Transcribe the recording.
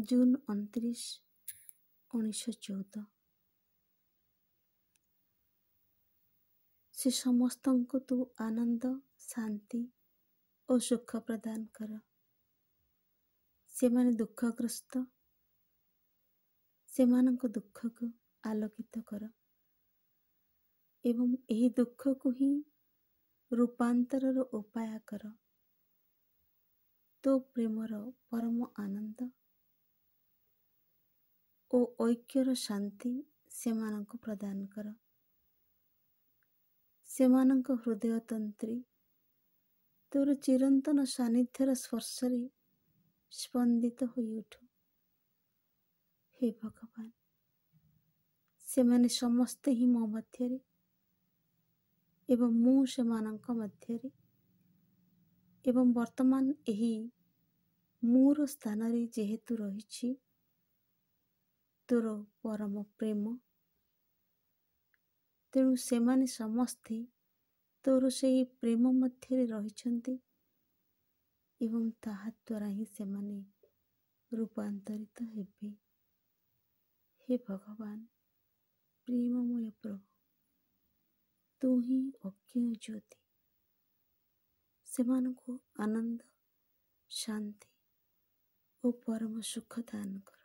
June 29, 1914। ସେ ସମସ୍ତଙ୍କୁ ତୁ ଆନନ୍ଦ, ଶାନ୍ତି ଓ ସୁଖ ପ୍ରଦାନ କର। ସେମାନେ ଦୁଃଖଗ୍ରସ୍ତ, ସେମାନଙ୍କ ଦୁଃଖକୁ ଆଲୋକିତ କର ଏବଂ ଏହି ଦୁଃଖକୁ ହିଁ ରୂପାନ୍ତରର ଉପାୟ କର। ତୋ ପ୍ରେମର ପରମ ଆନନ୍ଦ ଓ ଐକ୍ୟର ଶାନ୍ତି ସେମାନଙ୍କୁ ପ୍ରଦାନ କର। ସେମାନଙ୍କ ହୃଦୟ ତନ୍ତ୍ରୀ ତୋର ଚିରନ୍ତନ ସାନ୍ନିଧ୍ୟର ସ୍ପର୍ଶରେ ସ୍ପନ୍ଦିତ ହୋଇ ଉଠୁ। ହେ ଭଗବାନ, ସେମାନେ ସମସ୍ତେ ହିଁ ମୋ ମଧ୍ୟରେ ଏବଂ ମୁଁ ସେମାନଙ୍କ ମଧ୍ୟରେ ଏବଂ ବର୍ତ୍ତମାନ ଏହି ମୋର ସ୍ଥାନରେ ଯେହେତୁ ରହିଛି, ତୋର ପରମ ପ୍ରେମ, ତେଣୁ ସେମାନେ ସମସ୍ତେ ତୋର ସେହି ପ୍ରେମ ମଧ୍ୟରେ ରହିଛନ୍ତି ଏବଂ ତାହା ଦ୍ୱାରା ହିଁ ସେମାନେ ରୂପାନ୍ତରିତ ହେବେ। ହେ ଭଗବାନ, ପ୍ରେମମୟ ପ୍ରଭୁ, ତୁ ହିଁ ଅକ୍ଷୟ ଜ୍ୟୋତି। ସେମାନଙ୍କୁ ଆନନ୍ଦ, ଶାନ୍ତି ଓ ପରମ ସୁଖ ଦାନ କର।